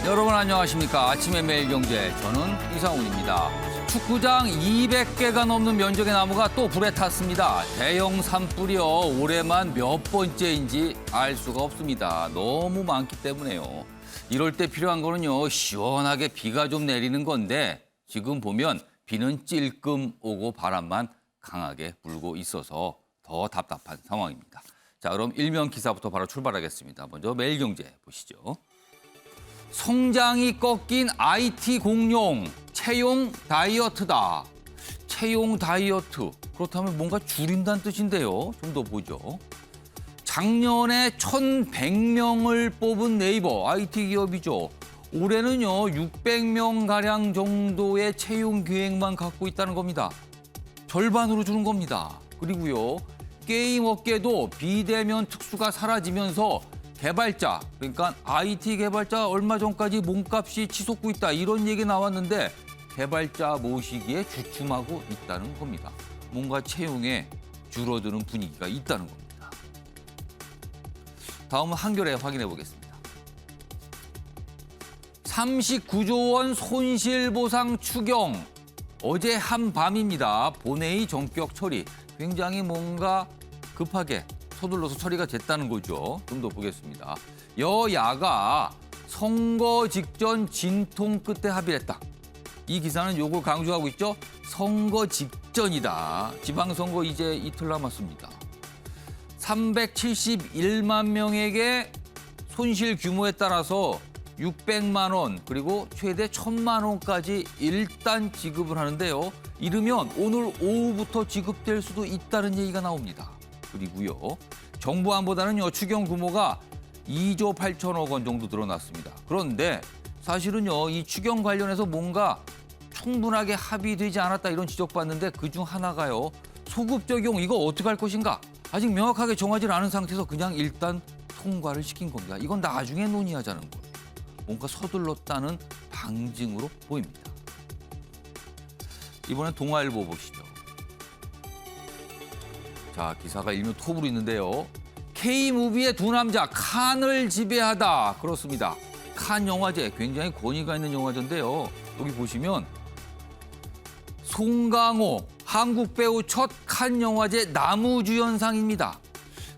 여러분 안녕하십니까. 아침의 매일경제, 저는 이상훈입니다. 축구장 200개가 넘는 면적의 나무가 또 불에 탔습니다. 대형 산불이요. 올해만 몇 번째인지 알 수가 없습니다. 너무 많기 때문에요. 이럴 때 필요한 거는요, 시원하게 비가 좀 내리는 건데 지금 보면 비는 찔끔 오고 바람만 강하게 불고 있어서 더 답답한 상황입니다. 자, 그럼 일면 기사부터 바로 출발하겠습니다. 먼저 매일경제 보시죠. 성장이 꺾인 IT 공룡, 채용 다이어트다. 채용 다이어트, 그렇다면 뭔가 줄인다는 뜻인데요. 좀 더 보죠. 작년에 1,100명을 뽑은 네이버, IT 기업이죠. 올해는요, 600명가량 정도의 채용 계획만 갖고 있다는 겁니다. 절반으로 주는 겁니다. 그리고요, 게임 업계도 비대면 특수가 사라지면서 개발자, 그러니까 IT 개발자 얼마 전까지 몸값이 치솟고 있다, 이런 얘기 나왔는데 개발자 모시기에 주춤하고 있다는 겁니다. 뭔가 채용에 줄어드는 분위기가 있다는 겁니다. 다음은 한겨레 확인해 보겠습니다. 39조 원 손실보상 추경. 어제 한밤입니다. 본회의 전격 처리. 굉장히 뭔가 급하게 서둘러서 처리가 됐다는 거죠. 좀 더 보겠습니다. 여야가 선거 직전 진통 끝에 합의를 했다. 이 기사는 요걸 강조하고 있죠. 선거 직전이다. 지방선거 이제 이틀 남았습니다. 371만 명에게 손실 규모에 따라서 600만 원 그리고 최대 1,000만 원까지 일단 지급을 하는데요. 이르면 오늘 오후부터 지급될 수도 있다는 얘기가 나옵니다. 그리고요, 정부안보다는요, 추경 규모가 2조 8천억 원 정도 늘어났습니다. 그런데 사실은요, 이 추경 관련해서 뭔가 충분하게 합의되지 않았다, 이런 지적받는데 그중 하나가요, 소급 적용, 이거 어떻게 할 것인가? 아직 명확하게 정하지 않은 상태에서 그냥 일단 통과를 시킨 겁니다. 이건 나중에 논의하자는 거예요. 뭔가 서둘렀다는 방증으로 보입니다. 이번엔 동아일보 보시죠. 자, 기사가 일면 톱으로 있는데요. K무비의 두 남자, 칸을 지배하다. 그렇습니다. 칸 영화제, 굉장히 권위가 있는 영화제인데요. 여기 보시면 송강호, 한국 배우 첫 칸 영화제 나무주연상입니다.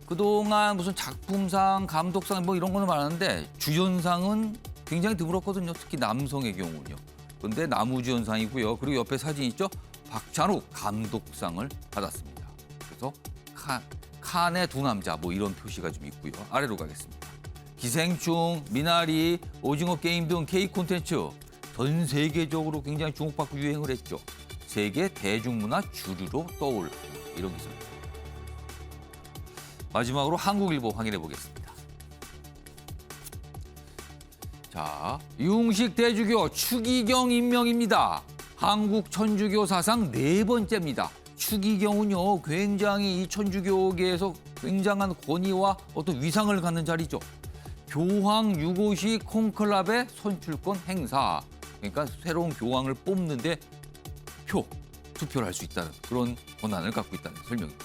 그동안 무슨 작품상, 감독상 뭐 이런 거는 많았는데 주연상은 굉장히 드물었거든요. 특히 남성의 경우는요. 그런데 나무주연상이고요. 그리고 옆에 사진 있죠? 박찬욱 감독상을 받았습니다. 그래서 칸의 두 남자, 뭐 이런 표시가 좀 있고요. 아래로 가겠습니다. 기생충, 미나리, 오징어 게임 등 K 콘텐츠 전 세계적으로 굉장히 주목받고 유행을 했죠. 세계 대중문화 주류로 떠올랐다, 이런 기사입니다. 마지막으로 한국일보 확인해 보겠습니다. 자, 융식 대주교 추기경 임명입니다. 한국 천주교 사상 네 번째입니다. 추기경은요, 굉장히 이 천주교계에서 굉장한 권위와 어떤 위상을 갖는 자리죠. 교황 유고시 콘클라베 선출권 행사. 그러니까 새로운 교황을 뽑는데 투표를 할 수 있다는 그런 권한을 갖고 있다는 설명입니다.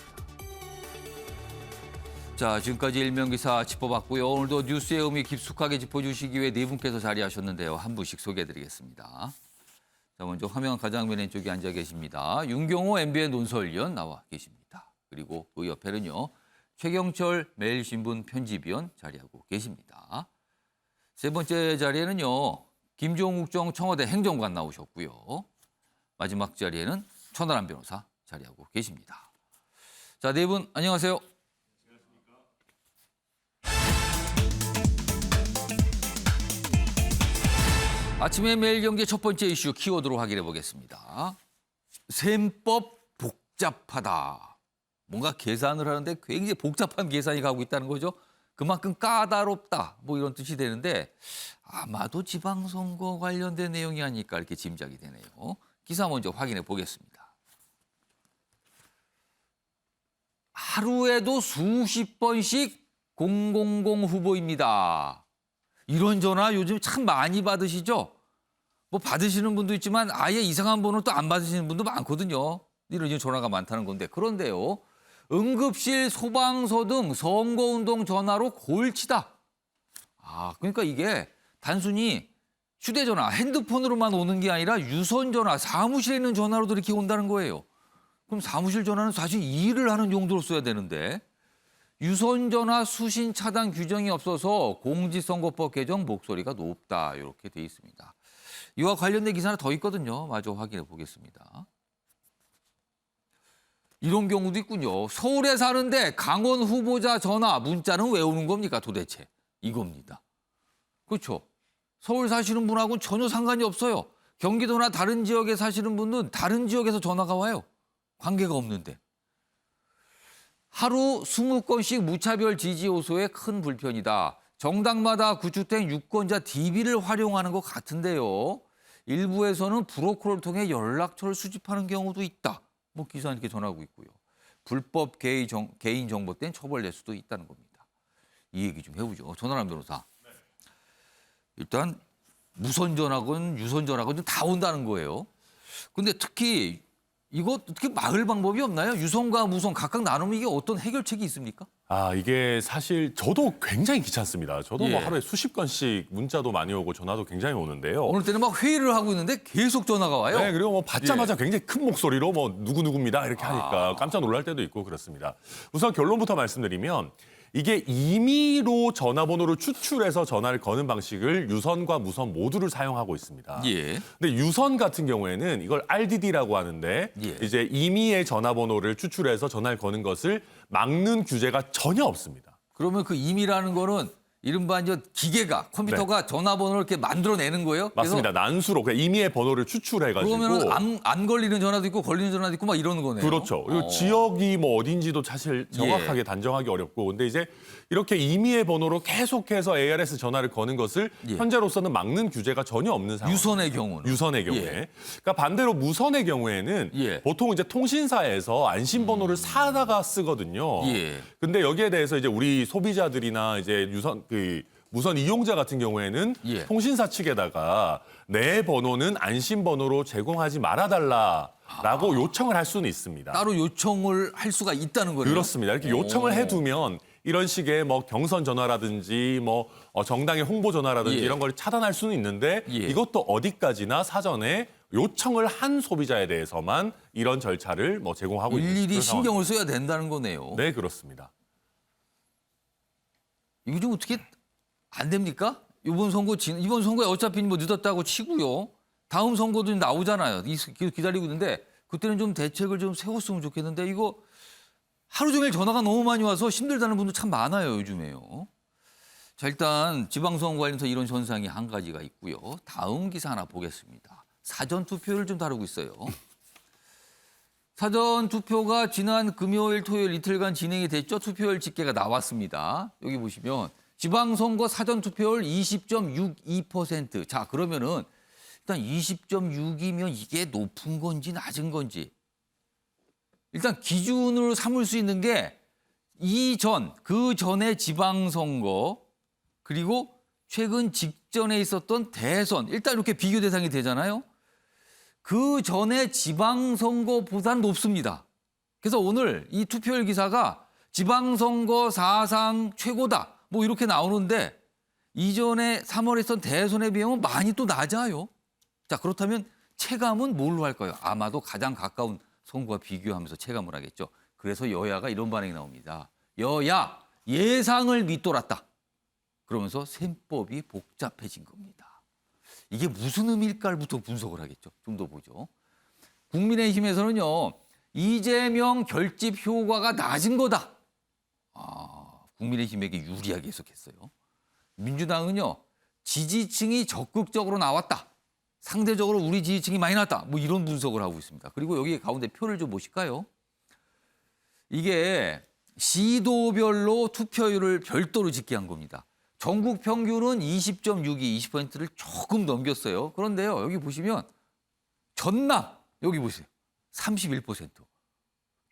자, 지금까지 일면기사 짚어봤고요. 오늘도 뉴스의 의미 깊숙하게 짚어주시기 위해 네 분께서 자리하셨는데요. 한 분씩 소개해드리겠습니다. 자, 먼저 화면 가장 맨 왼쪽에 앉아 계십니다. 윤경호 MBN 논설위원 나와 계십니다. 그리고 그 옆에는요, 최경철 매일신문 편집위원 자리하고 계십니다. 세 번째 자리에는요, 김종욱 전 청와대 행정관 나오셨고요. 마지막 자리에는 천하람 변호사 자리하고 계십니다. 자, 네 분 안녕하세요. 아침의 매일경제 첫 번째 이슈 키워드로 확인해 보겠습니다. 셈법 복잡하다. 뭔가 계산을 하는데 굉장히 복잡한 계산이 가고 있다는 거죠. 그만큼 까다롭다, 뭐 이런 뜻이 되는데 아마도 지방선거 관련된 내용이 아닐까 이렇게 짐작이 되네요. 기사 먼저 확인해 보겠습니다. 하루에도 수십 번씩 000 후보입니다. 이런 전화 요즘 참 많이 받으시죠? 뭐 받으시는 분도 있지만 아예 이상한 번호 또 안 받으시는 분도 많거든요. 이런 전화가 많다는 건데. 그런데요, 응급실, 소방서 등 선거운동 전화로 골치다. 그러니까 이게 단순히 휴대전화, 핸드폰으로만 오는 게 아니라 유선전화, 사무실에 있는 전화로도 이렇게 온다는 거예요. 그럼 사무실 전화는 사실 일을 하는 용도로 써야 되는데 유선전화 수신 차단 규정이 없어서 공직선거법 개정 목소리가 높다 이렇게 돼 있습니다. 이와 관련된 기사 하나 더 있거든요. 마저 확인해 보겠습니다. 이런 경우도 있군요. 서울에 사는데 강원 후보자 전화, 문자는 왜 오는 겁니까 도대체? 이겁니다. 그렇죠. 서울 사시는 분하고는 전혀 상관이 없어요. 경기도나 다른 지역에 사시는 분은 다른 지역에서 전화가 와요. 관계가 없는데. 하루 20건씩 무차별 지지 호소에 큰 불편이다. 정당마다 구축된 유권자 DB를 활용하는 것 같은데요. 일부에서는 브로커를 통해 연락처를 수집하는 경우도 있다. 뭐 기사 이렇게 전하고 있고요. 불법 개인 정보 때는 처벌될 수도 있다는 겁니다. 이 얘기 좀 해보죠. 전화람 변호사. 일단 무선 전화건 유선 전화건 다 온다는 거예요. 근데 특히 이거 어떻게 막을 방법이 없나요? 유선과 무선 각각 나누면 이게 어떤 해결책이 있습니까? 이게 사실 저도 굉장히 귀찮습니다. 저도 뭐 예. 하루에 수십 건씩 문자도 많이 오고 전화도 굉장히 오는데요. 오늘 때는 막 회의를 하고 있는데 계속 전화가 와요. 네, 그리고 뭐 받자마자 굉장히 큰 목소리로 뭐 누구누구입니다 이렇게 하니까 깜짝 놀랄 때도 있고 그렇습니다. 우선 결론부터 말씀드리면 이게 임의로 전화번호를 추출해서 전화를 거는 방식을 유선과 무선 모두를 사용하고 있습니다. 예. 근데 유선 같은 경우에는 이걸 RDD라고 하는데 예. 이제 임의의 전화번호를 추출해서 전화를 거는 것을 막는 규제가 전혀 없습니다. 그러면 그 임이라는 거는 이른바 이제 기계가 컴퓨터가 전화번호를 이렇게 만들어내는 거예요? 맞습니다. 난수로 그냥 임의의 번호를 추출해가지고 그러면 안 걸리는 전화도 있고 걸리는 전화도 있고 막 이러는 거네요. 그렇죠. 그리고 지역이 뭐 어딘지도 사실 정확하게 단정하기 어렵고 근데 이제 이렇게 임의의 번호로 계속해서 ARS 전화를 거는 것을 현재로서는 막는 규제가 전혀 없는 상황. 유선의 경우는. 유선의 경우에. 그러니까 반대로 무선의 경우에는 보통 이제 통신사에서 안심번호를 사다가 쓰거든요. 근데 여기에 대해서 이제 우리 소비자들이나 이제 무선 이용자 같은 경우에는 통신사 측에다가 내 번호는 안심번호로 제공하지 말아달라라고 요청을 할 수는 있습니다. 따로 요청을 할 수가 있다는 거예요? 그렇습니다. 이렇게 요청을 해두면 이런 식의 뭐 경선 전화라든지 뭐 정당의 홍보 전화라든지 이런 걸 차단할 수는 있는데 이것도 어디까지나 사전에 요청을 한 소비자에 대해서만 이런 절차를 뭐 제공하고 있는 일일이 신경을 써야 된다는 거네요. 네, 그렇습니다. 이거 좀 어떻게 안 됩니까? 이번 선거에 어차피 뭐 늦었다고 치고요. 다음 선거도 나오잖아요. 기다리고 있는데 그때는 좀 대책을 좀 세웠으면 좋겠는데 이거 하루 종일 전화가 너무 많이 와서 힘들다는 분도 참 많아요, 요즘에요. 자, 일단 지방선거 관련해서 이런 현상이 한 가지가 있고요. 다음 기사 하나 보겠습니다. 사전투표를 좀 다루고 있어요. 사전투표가 지난 금요일, 토요일 이틀간 진행이 됐죠. 투표율 집계가 나왔습니다. 여기 보시면 지방선거 사전투표율 20.62%. 자, 그러면은 일단 20.6이면 이게 높은 건지 낮은 건지. 일단 기준으로 삼을 수 있는 게 그 전에 지방선거 그리고 최근 직전에 있었던 대선 일단 이렇게 비교 대상이 되잖아요. 그 전에 지방선거보다는 높습니다. 그래서 오늘 이 투표율 기사가 지방선거 사상 최고다 뭐 이렇게 나오는데 이전에 3월에 있었던 대선에 비하면 많이 또 낮아요. 자, 그렇다면 체감은 뭘로 할까요? 아마도 가장 가까운 선거와 비교하면서 체감을 하겠죠. 그래서 여야가 이런 반응이 나옵니다. 여야 예상을 밑돌았다. 그러면서 셈법이 복잡해진 겁니다. 이게 무슨 의미일까부터 분석을 하겠죠. 좀 더 보죠. 국민의힘에서는요. 이재명 결집 효과가 낮은 거다. 국민의힘에게 유리하게 해석했어요. 민주당은요. 지지층이 적극적으로 나왔다. 상대적으로 우리 지지층이 많이 났다. 뭐 이런 분석을 하고 있습니다. 그리고 여기 가운데 표를 좀 보실까요? 이게 시도별로 투표율을 별도로 집계한 겁니다. 전국 평균은 20.62, 20%를 조금 넘겼어요. 그런데요, 여기 보시면 전남, 여기 보세요. 31%.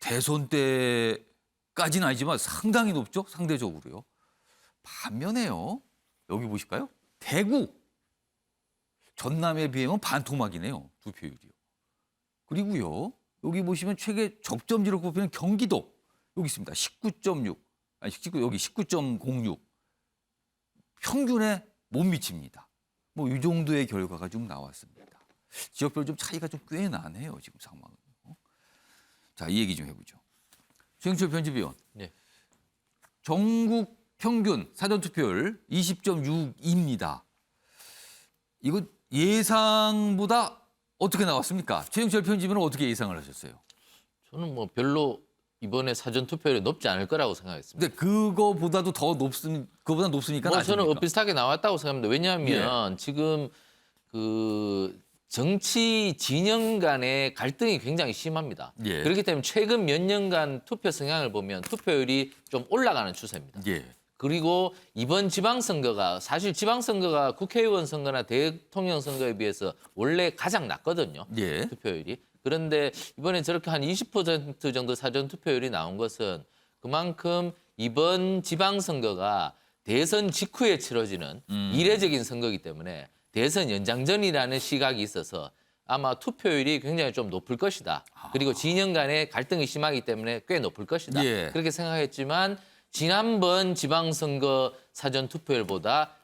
대선 때까지는 아니지만 상당히 높죠? 상대적으로요. 반면에요, 여기 보실까요? 대구. 전남에 비하면 반토막이네요. 투표율이요. 그리고요. 여기 보시면 최대 적점지로 꼽히는 경기도. 여기 있습니다. 19.6. 여기 19.06. 평균에 못 미칩니다. 뭐 이 정도의 결과가 좀 나왔습니다. 지역별로 좀 차이가 좀 꽤 나네요, 지금 상황은. 자, 이 얘기 좀 해보죠. 최영철 편집위원. 네. 전국 평균 사전투표율 20.6입니다. 이거 예상보다 어떻게 나왔습니까? 최영철 편집위원은 어떻게 예상을 하셨어요? 저는 뭐 별로 이번에 사전 투표율이 높지 않을 거라고 생각했습니다. 근데 그거보다도 더 그거보다 높으니까 뭐 나십니까? 저는 비슷하게 나왔다고 생각합니다. 왜냐하면 지금 그 정치 진영 간의 갈등이 굉장히 심합니다. 예. 그렇기 때문에 최근 몇 년간 투표 성향을 보면 투표율이 좀 올라가는 추세입니다. 예. 그리고 이번 지방선거가 사실 지방선거가 국회의원 선거나 대통령 선거에 비해서 원래 가장 낮거든요. 예. 투표율이. 그런데 이번에 저렇게 한 20% 정도 사전 투표율이 나온 것은 그만큼 이번 지방선거가 대선 직후에 치러지는 이례적인 선거이기 때문에 대선 연장전이라는 시각이 있어서 아마 투표율이 굉장히 좀 높을 것이다. 그리고 진영 간의 갈등이 심하기 때문에 꽤 높을 것이다. 예. 그렇게 생각했지만 지난번 지방선거 사전 투표율보다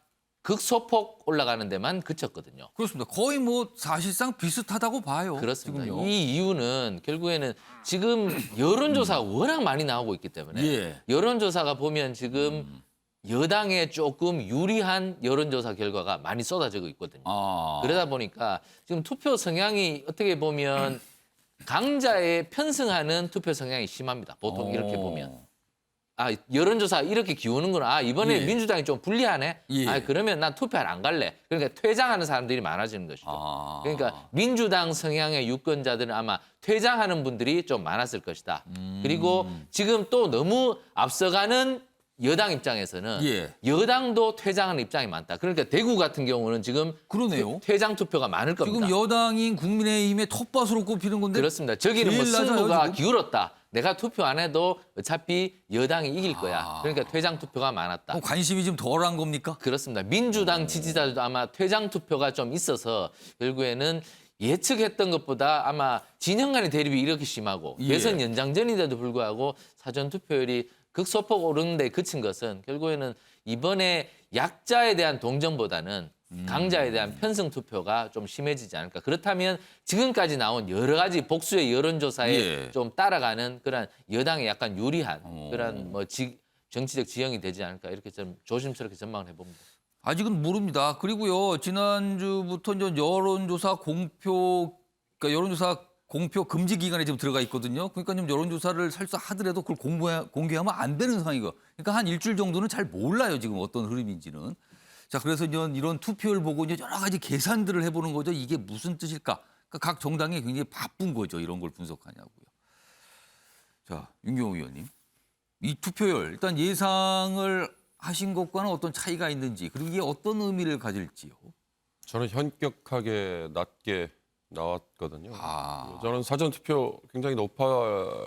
극소폭 올라가는 데만 그쳤거든요. 그렇습니다. 거의 뭐 사실상 비슷하다고 봐요. 그렇습니다. 지금요. 이 이유는 결국에는 지금 여론조사가 워낙 많이 나오고 있기 때문에 예. 여론조사가 보면 지금 여당에 조금 유리한 여론조사 결과가 많이 쏟아지고 있거든요. 아. 그러다 보니까 지금 투표 성향이 어떻게 보면 강자에 편승하는 투표 성향이 심합니다. 보통 이렇게 보면. 아, 여론조사 이렇게 기우는구나. 아, 이번에 예. 민주당이 좀 불리하네. 예. 아, 그러면 난 투표를 안 갈래. 그러니까 퇴장하는 사람들이 많아지는 것이죠. 아. 그러니까 민주당 성향의 유권자들은 아마 퇴장하는 분들이 좀 많았을 것이다. 그리고 지금 또 너무 앞서가는 여당 입장에서는 예. 여당도 퇴장하는 입장이 많다. 그러니까 대구 같은 경우는 지금 그러네요. 퇴장 투표가 많을 겁니다. 지금 여당인 국민의힘의 텃밭으로 꼽히는 건데 그렇습니다. 저기는 뭐 제일 낮아요, 승부가 지금? 기울었다. 내가 투표 안 해도 어차피 여당이 이길 거야. 그러니까 퇴장 투표가 많았다. 관심이 좀 덜한 겁니까? 그렇습니다. 민주당 지지자들도 아마 퇴장 투표가 좀 있어서 결국에는 예측했던 것보다 아마 진영 간의 대립이 이렇게 심하고 예. 대선 연장전인데도 불구하고 사전 투표율이 극소폭 오르는 데 그친 것은 결국에는 이번에 약자에 대한 동정보다는 강자에 대한 편승 투표가 좀 심해지지 않을까. 그렇다면 지금까지 나온 여러 가지 복수의 여론조사에 예. 좀 따라가는 그런 여당에 약간 유리한 그런 뭐 정치적 지형이 되지 않을까. 이렇게 좀 조심스럽게 전망을 해봅니다. 아직은 모릅니다. 그리고요, 지난주부터 이제 여론조사 공표 금지 기간에 지금 들어가 있거든요. 그러니까 좀 여론조사를 설사 하더라도 그걸 공개하면 안 되는 상황이고. 그러니까 한 일주일 정도는 잘 몰라요, 지금 어떤 흐름인지는. 자, 그래서 이런 투표를 보고 이제 여러 가지 계산들을 해보는 거죠. 이게 무슨 뜻일까? 그러니까 각 정당이 굉장히 바쁜 거죠. 이런 걸 분석하냐고요. 자, 윤경호 의원님. 이 투표율, 일단 예상을 하신 것과는 어떤 차이가 있는지, 그리고 이게 어떤 의미를 가질지요. 저는 현격하게 낮게 나왔거든요. 아. 저는 사전 투표 굉장히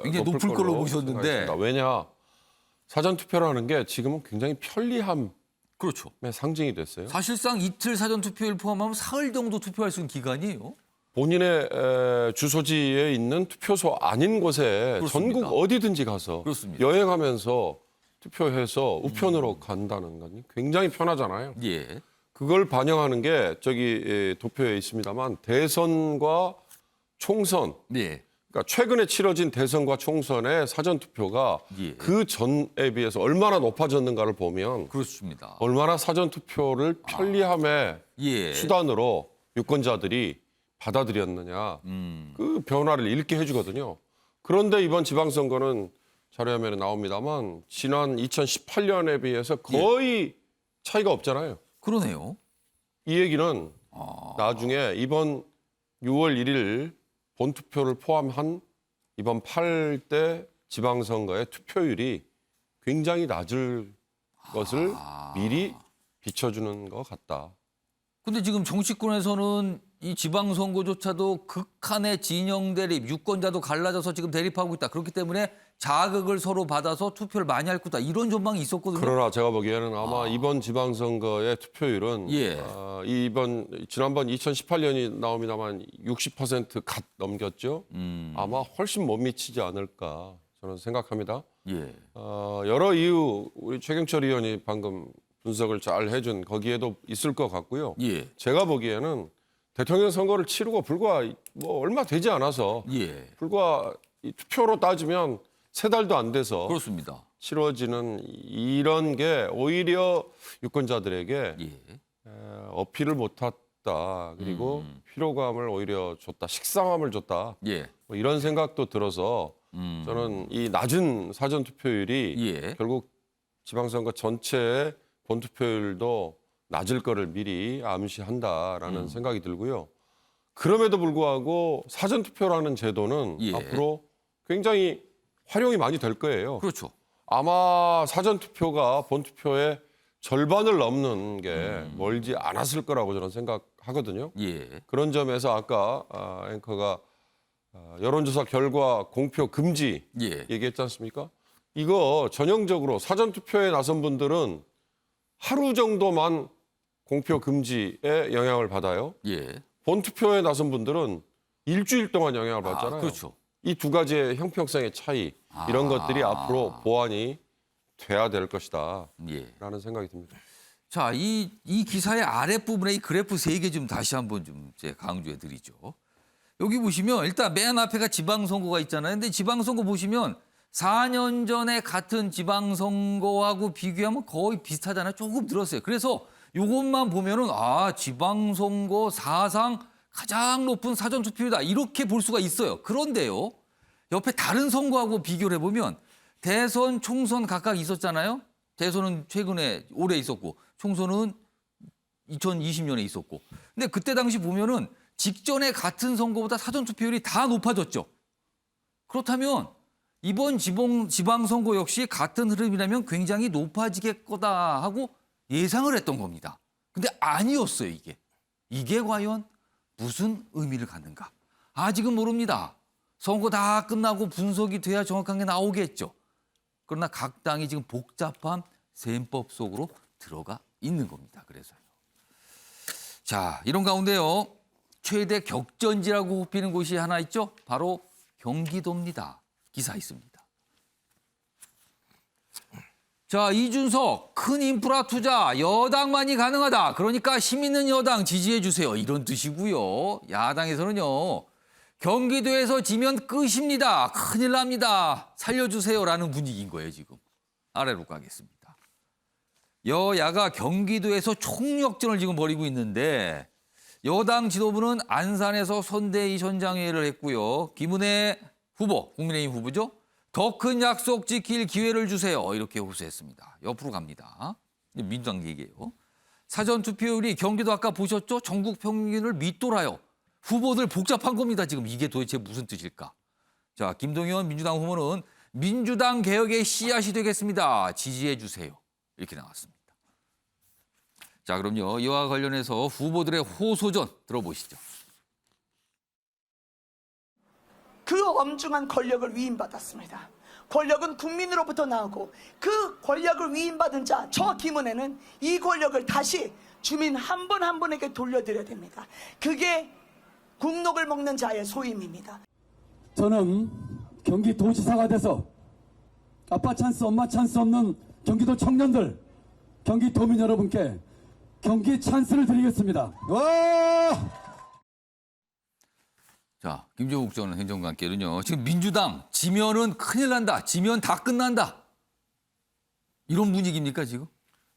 굉장히 높을 걸로 보셨는데. 생각했습니다. 왜냐? 사전 투표라는 게 지금은 굉장히 편리함의 그렇죠. 상징이 됐어요. 사실상 이틀 사전 투표일 포함하면 사흘 정도 투표할 수 있는 기간이에요. 본인의 주소지에 있는 투표소 아닌 곳에 그렇습니다. 전국 어디든지 가서 그렇습니다. 여행하면서 투표해서 우편으로 간다는 건 굉장히 편하잖아요. 예. 그걸 반영하는 게 저기 도표에 있습니다만 대선과 총선, 네. 그러니까 최근에 치러진 대선과 총선의 사전 투표가 예. 그 전에 비해서 얼마나 높아졌는가를 보면 그렇습니다. 얼마나 사전 투표를 편리함의 예. 수단으로 유권자들이 받아들였느냐 그 변화를 읽게 해주거든요. 그런데 이번 지방선거는 자료화면에 나옵니다만 지난 2018년에 비해서 거의 차이가 없잖아요. 그러네요. 이 얘기는 나중에 이번 6월 1일 본투표를 포함한 이번 8대 지방선거의 투표율이 굉장히 낮을 것을 미리 비춰주는 것 같다. 근데 지금 정치권에서는 이 지방선거조차도 극한의 진영 대립, 유권자도 갈라져서 지금 대립하고 있다. 그렇기 때문에 자극을 서로 받아서 투표를 많이 할 거다. 이런 전망이 있었거든요. 그러나 제가 보기에는 아마 이번 지방선거의 투표율은 예. 지난번 2018년이 나옵니다만 60%갓 넘겼죠. 아마 훨씬 못 미치지 않을까 저는 생각합니다. 예. 여러 이유 우리 최경철 의원이 방금 분석을 잘 해준 거기에도 있을 것 같고요. 예. 제가 보기에는 대통령 선거를 치르고 불과 뭐 얼마 되지 않아서 예. 불과 이 투표로 따지면 3달도 안 돼서 그렇습니다. 치러지는 이런 게 오히려 유권자들에게 예. 어필을 못했다. 그리고 피로감을 오히려 줬다. 식상함을 줬다. 예. 뭐 이런 생각도 들어서 저는 이 낮은 사전 투표율이 예. 결국 지방선거 전체의 본투표율도 낮을 거를 미리 암시한다라는 생각이 들고요. 그럼에도 불구하고 사전 투표라는 제도는 예. 앞으로 굉장히 활용이 많이 될 거예요. 그렇죠. 아마 사전 투표가 본 투표의 절반을 넘는 게 멀지 않았을 거라고 저는 생각하거든요. 예. 그런 점에서 아까 앵커가 여론조사 결과 공표 금지 예. 얘기했지 않습니까? 이거 전형적으로 사전 투표에 나선 분들은 하루 정도만 공표 금지에 영향을 받아요. 예. 본 투표에 나선 분들은 일주일 동안 영향을 받잖아요. 그렇죠. 이 두 가지의 형평성의 차이 이런 것들이 앞으로 보완이 돼야 될 것이다 예. 라는 생각이 듭니다. 자, 이 기사의 아랫부분에 이 그래프 3개 좀 다시 한번 좀 제가 강조해 드리죠. 여기 보시면 일단 맨 앞에가 지방선거가 있잖아요. 근데 지방선거 보시면 4년 전에 같은 지방선거하고 비교하면 거의 비슷하잖아요. 조금 늘었어요. 그래서 이것만 보면은 지방선거 사상 가장 높은 사전투표율이다. 이렇게 볼 수가 있어요. 그런데요. 옆에 다른 선거하고 비교를 해보면 대선, 총선 각각 있었잖아요. 대선은 최근에 올해 있었고 총선은 2020년에 있었고. 근데 그때 당시 보면은 직전에 같은 선거보다 사전투표율이 다 높아졌죠. 그렇다면 이번 지방선거 역시 같은 흐름이라면 굉장히 높아지겠 거다 하고 예상을 했던 겁니다. 근데 아니었어요, 이게. 이게 과연 무슨 의미를 갖는가? 아직은 모릅니다. 선거 다 끝나고 분석이 돼야 정확한 게 나오겠죠. 그러나 각 당이 지금 복잡한 셈법 속으로 들어가 있는 겁니다. 그래서요. 자, 이런 가운데요. 최대 격전지라고 꼽히는 곳이 하나 있죠. 바로 경기도입니다. 기사 있습니다. 자, 이준석 큰 인프라 투자 여당만이 가능하다. 그러니까 힘 있는 여당 지지해 주세요. 이런 뜻이고요. 야당에서는요. 경기도에서 지면 끝입니다. 큰일 납니다. 살려주세요라는 분위기인 거예요, 지금. 아래로 가겠습니다. 여야가 경기도에서 총력전을 지금 벌이고 있는데 여당 지도부는 안산에서 선대위 현장회의를 했고요. 김은혜 후보, 국민의힘 후보죠. 더 큰 약속 지킬 기회를 주세요. 이렇게 호소했습니다. 옆으로 갑니다. 민주당 얘기예요. 사전투표율이 경기도 아까 보셨죠? 전국 평균을 밑돌아요. 후보들 복잡한 겁니다. 지금 이게 도대체 무슨 뜻일까? 자, 김동연 민주당 후보는 민주당 개혁의 씨앗이 되겠습니다. 지지해 주세요. 이렇게 나왔습니다. 자, 그럼요. 이와 관련해서 후보들의 호소전 들어보시죠. 그 엄중한 권력을 위임받았습니다. 권력은 국민으로부터 나오고 그 권력을 위임받은 자, 저 김은혜는 이 권력을 다시 주민 한 분 한 분에게 돌려드려야 됩니다. 그게 국록을 먹는 자의 소임입니다. 저는 경기도지사가 돼서 아빠 찬스, 엄마 찬스 없는 경기도 청년들, 경기도민 여러분께 경기 찬스를 드리겠습니다. 와! 자, 김종국 전 행정관께는요. 지금 민주당 지면은 큰일 난다. 지면 다 끝난다. 이런 분위기입니까 지금?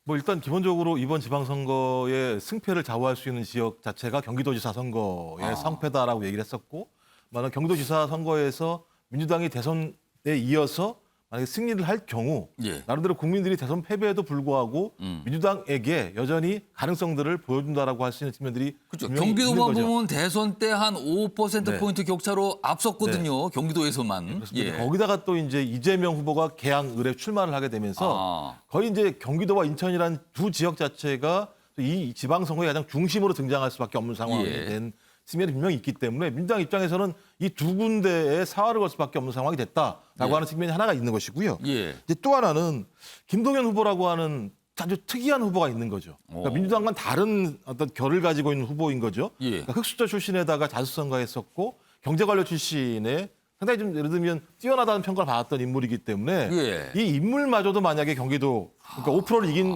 뭐 일단 기본적으로 이번 지방선거의 승패를 좌우할 수 있는 지역 자체가 경기도지사 선거의 성패다라고 얘기를 했었고, 만약 경기도지사 선거에서 민주당이 대선에 이어서 만약에 승리를 할 경우 예. 나름대로 국민들이 대선 패배에도 불구하고 민주당에게 여전히 가능성들을 보여준다라고 할 수 있는 측면들이 그렇죠. 분명히 있는 경기도만 거죠. 보면 대선 때 한 5%포인트 네. 격차로 앞섰거든요. 경기도에서만. 그렇습니다. 거기다가 또 이제 이재명 후보가 개항을에 출마를 하게 되면서 거의 이제 경기도와 인천이란 두 지역 자체가 이 지방선거의 가장 중심으로 등장할 수밖에 없는 상황이 예. 된 측면이 분명히 있기 때문에 민주당 입장에서는 이 두 군데에 사활을 걸 수밖에 없는 상황이 됐다라고 예. 하는 측면이 하나가 있는 것이고요. 예. 이제 또 하나는 김동연 후보라고 하는 아주 특이한 후보가 있는 거죠. 그러니까 민주당과는 다른 어떤 결을 가지고 있는 후보인 거죠. 예. 그러니까 흑수저 출신에다가 자수성가했었고 경제관료 출신의 상당히 좀 예를 들면 뛰어나다는 평가를 받았던 인물이기 때문에 예. 이 인물마저도 만약에 경기도 그러니까 5%를 이긴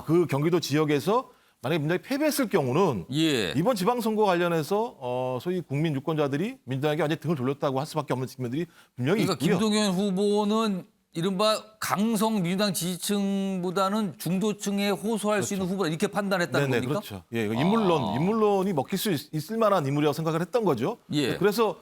그 경기도 지역에서 만약에 민주당이 패배했을 경우는 예. 이번 지방선거 관련해서 소위 국민 유권자들이 민주당에게 완전히 등을 돌렸다고 할 수밖에 없는 측면들이 분명히 그러니까 있고요. 김동연 후보는 이른바 강성 민주당 지지층보다는 중도층에 호소할 수 있는 후보다 이렇게 판단했다는 네네, 겁니까? 그렇죠. 예, 인물론이 먹힐 수 있을 만한 인물이라고 생각을 했던 거죠. 예. 그래서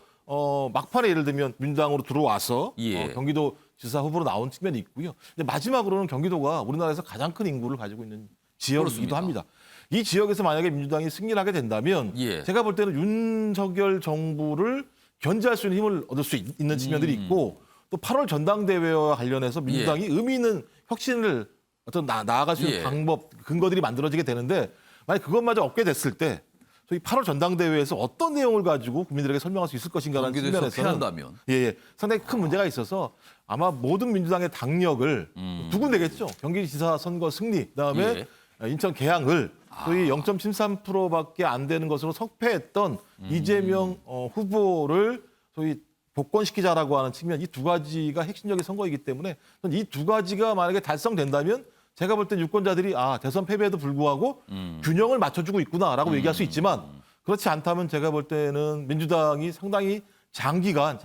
막판에 예를 들면 민주당으로 들어와서 예. 경기도 지사 후보로 나온 측면이 있고요. 근데 마지막으로는 경기도가 우리나라에서 가장 큰 인구를 가지고 있는 지역이기도 그렇습니다. 합니다. 이 지역에서 만약에 민주당이 승리를 하게 된다면 예. 제가 볼 때는 윤석열 정부를 견제할 수 있는 힘을 얻을 수 있는 측면들이 있고 또 8월 전당대회와 관련해서 민주당이 의미 있는 혁신을 어떤 나아갈 수 있는 예. 방법, 근거들이 만들어지게 되는데 만약 그것마저 얻게 됐을 때 소위 8월 전당대회에서 어떤 내용을 가지고 국민들에게 설명할 수 있을 것인가라는 경기도에서 측면에서는 패한다면. 예, 상당히 큰 문제가 있어서 아마 모든 민주당의 당력을 두 군데겠죠. 경기지사 선거 승리, 그다음에 인천 계양을 소위 0.73%밖에 안 되는 것으로 석패했던 이재명 후보를 소위 복권시키자라고 하는 측면 이 두 가지가 핵심적인 선거이기 때문에 이 두 가지가 만약에 달성된다면 제가 볼 땐 유권자들이 대선 패배에도 불구하고 균형을 맞춰주고 있구나라고 얘기할 수 있지만 그렇지 않다면 제가 볼 때는 민주당이 상당히 장기간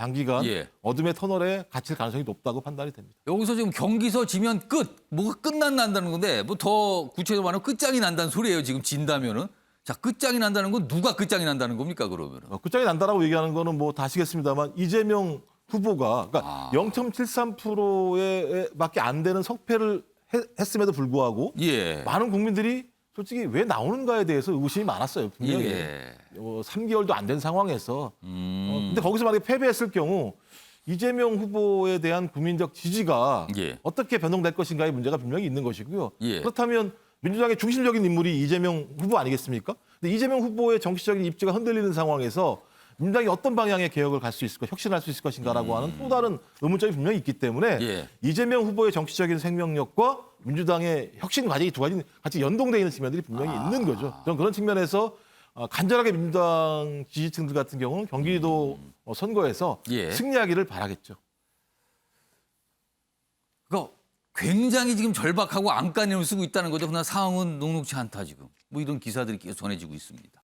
예. 어둠의 터널에 갇힐 가능성이 높다고 판단이 됩니다. 여기서 지금 경기서 지면 뭐가 끝난다는 건데 뭐 더 구체적으로 말하면 끝장이 난다는 소리예요. 지금 진다면은. 자, 끝장이 난다는 건 누가 끝장이 난다는 겁니까, 그러면은? 끝장이 난다라고 얘기하는 거는 뭐 다 아시겠습니다만 이재명 후보가 그러니까 0.73%밖에 안 되는 석패를 했음에도 불구하고 예. 많은 국민들이 솔직히 왜 나오는가에 대해서 의구심이 많았어요. 분명히. 예. 3개월도 안 된 상황에서. 근데 거기서 만약에 패배했을 경우 이재명 후보에 대한 국민적 지지가 예. 어떻게 변동될 것인가의 문제가 분명히 있는 것이고요. 예. 그렇다면 민주당의 중심적인 인물이 이재명 후보 아니겠습니까? 근데 이재명 후보의 정치적인 입지가 흔들리는 상황에서 민주당이 어떤 방향의 개혁을 갈 수 있을까, 혁신할 수 있을 것인가라고 하는 또 다른 의문점이 분명히 있기 때문에 예. 이재명 후보의 정치적인 생명력과 민주당의 혁신 과정이 두 가지 같이 연동되어 있는 측면들이 분명히 있는 거죠. 저는 그런 측면에서 간절하게 민주당 지지층들 같은 경우는 경기도 선거에서 예. 승리하기를 바라겠죠. 그러니까 굉장히 지금 절박하고 안간힘을 쓰고 있다는 거죠. 그러나 상황은 녹록치 않다 지금. 뭐 이런 기사들이 계속 전해지고 있습니다.